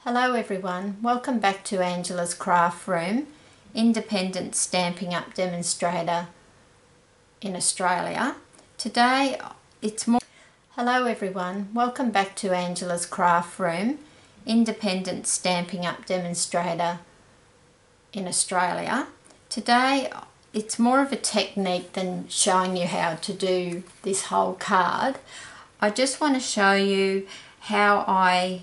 Hello everyone, welcome back to Angela's Craft Room, independent Stampin' Up demonstrator in Australia. Today it's more... Hello everyone, welcome back to Angela's Craft Room, independent Stampin' Up demonstrator in Australia. Today it's more of a technique than showing you how to do this whole card. I just want to show you how I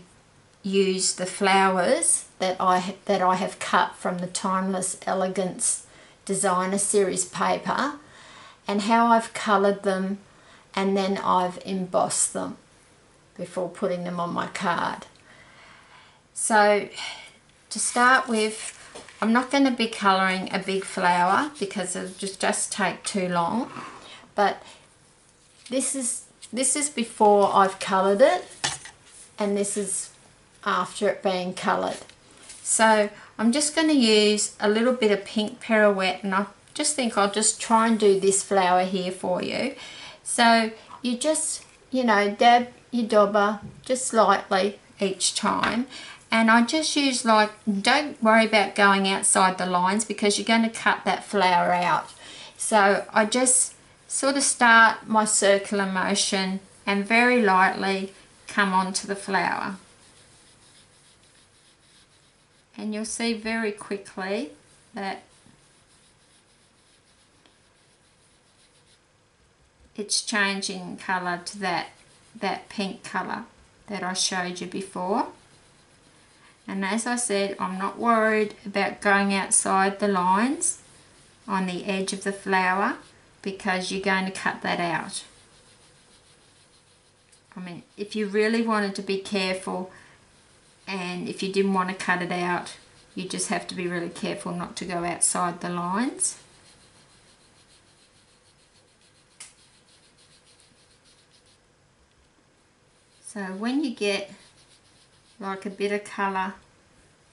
use the flowers that I have cut from the Timeless Elegance Designer Series paper, and how I've coloured them and then I've embossed them before putting them on my card. So to start with, I'm not going to be colouring a big flower because it'll just take too long, but this is before I've coloured it, and this is after it being coloured. So I'm just going to use a little bit of pink pirouette, and I just think I'll just try and do this flower here for you. So you just, dab your dauber just lightly each time, and I just use, don't worry about going outside the lines because you're going to cut that flower out. So I just sort of start my circular motion and very lightly come onto the flower. And you'll see very quickly that it's changing colour to that pink colour that I showed you before. And as I said, I'm not worried about going outside the lines on the edge of the flower because you're going to cut that out. I mean, if you really wanted to be careful, and if you didn't want to cut it out, you just have to be really careful not to go outside the lines. So when you get like a bit of colour,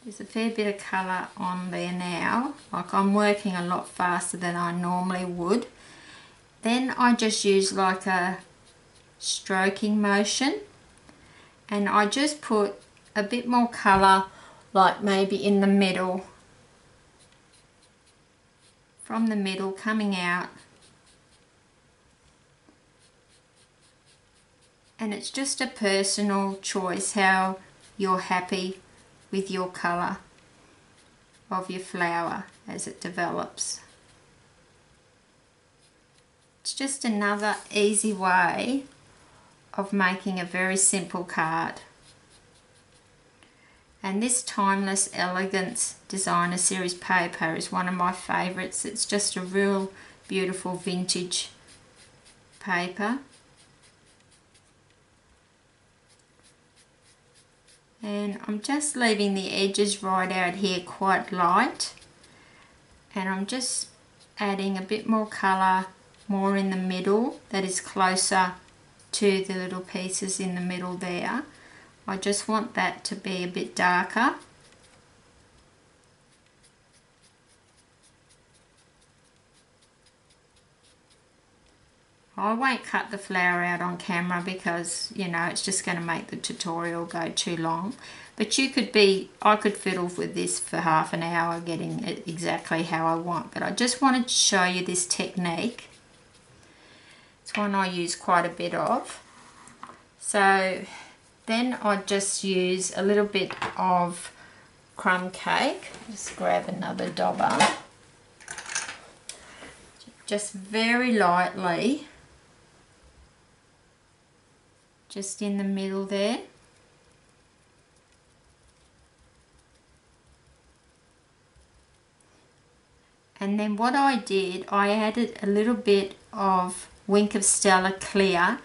there's a fair bit of colour on there now, like I'm working a lot faster than I normally would, then I just use like a stroking motion, and I just put a bit more colour, like maybe in the middle, from the middle coming out, and it's just a personal choice how you're happy with your colour of your flower as it develops. It's just another easy way of making a very simple card. And this Timeless Elegance Designer Series paper is one of my favourites. It's just a real beautiful vintage paper. And I'm just leaving the edges right out here quite light. And I'm just adding a bit more colour, more in the middle, that is closer to the little pieces in the middle there. I just want that to be a bit darker. I won't cut the flower out on camera because, it's just going to make the tutorial go too long. But I could fiddle with this for half an hour getting it exactly how I want. But I just wanted to show you this technique. It's one I use quite a bit of. So then I just use a little bit of crumb cake. Just grab another dauber. Just very lightly, just in the middle there. And then what I did, I added a little bit of Wink of Stella Clear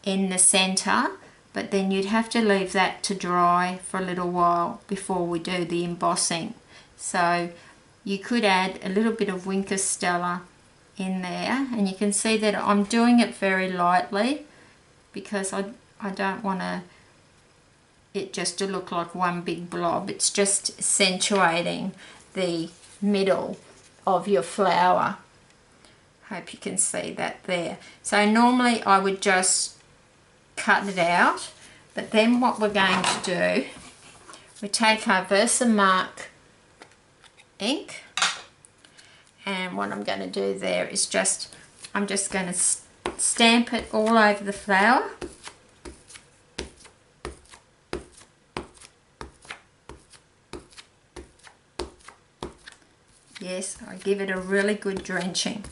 in the centre, but then you'd have to leave that to dry for a little while before we do the embossing. So you could add a little bit of Wink of Stella in there, and you can see that I'm doing it very lightly because I don't want it just to look like one big blob. It's just accentuating the middle of your flower. Hope you can see that there. So normally I would just cut it out, but then what we're going to do, we take our Versamark ink, and what I'm going to do there is I'm just going to stamp it all over the flower. Yes, I give it a really good drenching,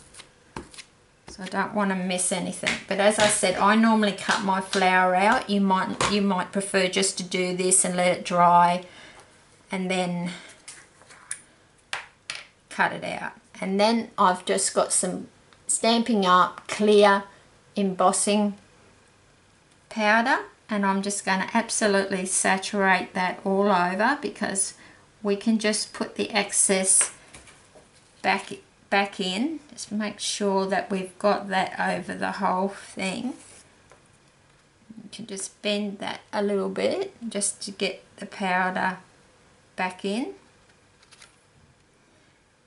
so I don't want to miss anything. But as I said, I normally cut my flower out. You might prefer just to do this and let it dry and then cut it out. And then I've just got some Stampin' Up clear embossing powder, and I'm just going to absolutely saturate that all over, because we can just put the excess back in. Just make sure that we've got that over the whole thing. You can just bend that a little bit just to get the powder back in.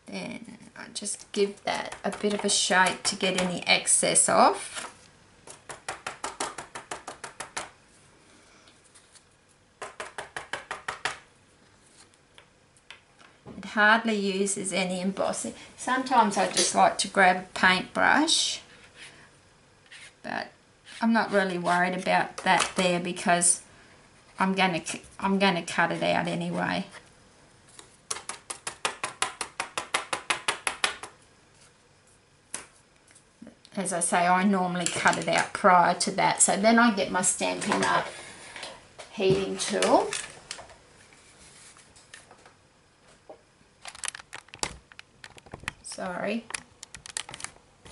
Then I just give that a bit of a shake to get any excess off. It hardly uses any embossing. Sometimes I just like to grab a paintbrush, but I'm not really worried about that there, because I'm going to cut it out anyway. As I say, I normally cut it out prior to that. So then I get my Stampin' Up heating tool. Sorry,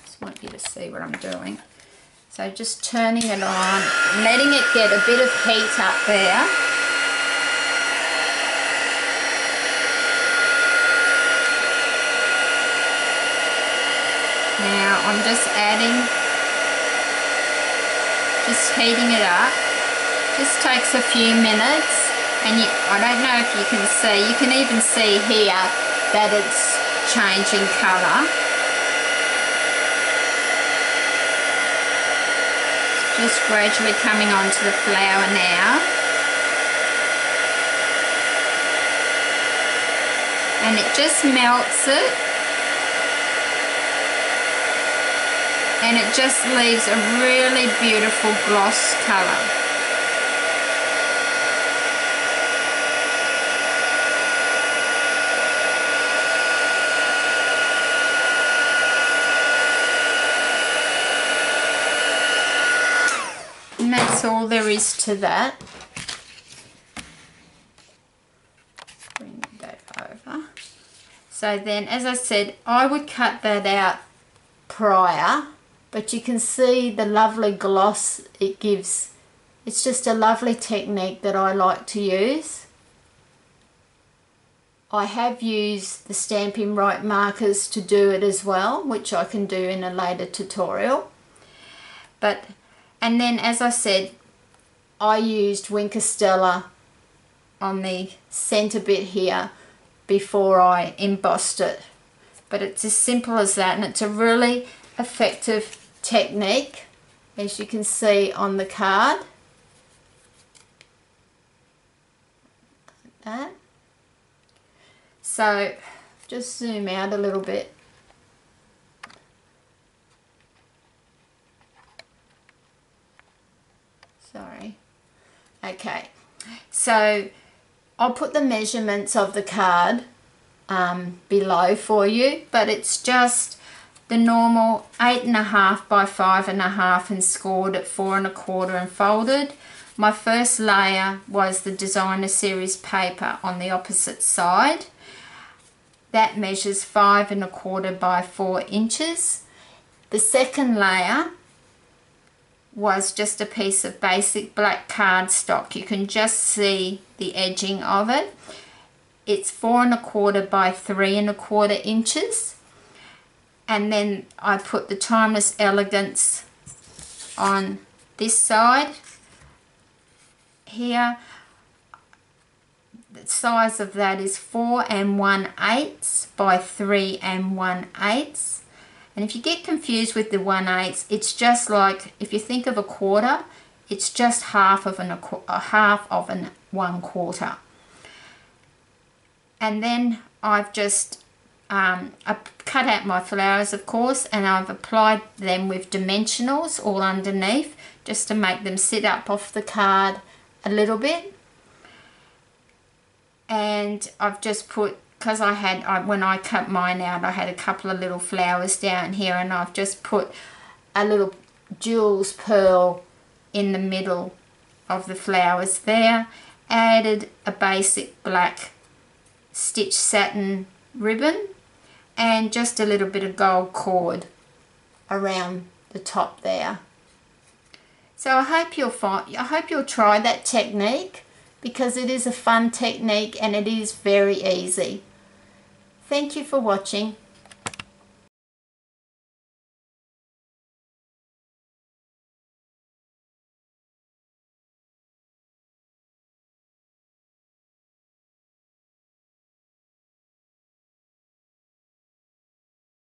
just want you to see what I'm doing. So just turning it on, letting it get a bit of heat up there. Now I'm just heating it up. Just takes a few minutes, and I don't know if you can even see here that it's changing colour. Just gradually coming onto the flower now. And it just melts it. And it just leaves a really beautiful gloss colour. And that's all there is to that. Bring that over. So then, as I said, I would cut that out prior, but you can see the lovely gloss it gives. It's just a lovely technique that I like to use. I have used the Stampin' Right markers to do it as well, which I can do in a later tutorial. And then, as I said, I used Wink Stella on the centre bit here before I embossed it. But it's as simple as that, and it's a really effective technique, as you can see on the card. Like that. So just zoom out a little bit. Sorry. Okay, so I'll put the measurements of the card below for you, but it's just the normal 8.5 by 5.5 and scored at 4 1/4 and folded. My first layer was the designer series paper on the opposite side. That measures 5 1/4 by 4 inches. The second layer was just a piece of basic black cardstock. You can just see the edging of it. It's 4 1/4 by 3 1/4 inches. And then I put the Timeless Elegance on this side here. The size of that is 4 1/8 by 3 1/8. And if you get confused with the 1/8, it's just like, if you think of a quarter, it's just half of an 1/4. And then I've just I've cut out my flowers, of course, and I've applied them with dimensionals all underneath just to make them sit up off the card a little bit. And I've just put, because when I cut mine out, I had a couple of little flowers down here, and I've just put a little jewels pearl in the middle of the flowers there. Added a basic black stitch satin ribbon and just a little bit of gold cord around the top there. So I hope you'll try that technique, because it is a fun technique and it is very easy. Thank you for watching.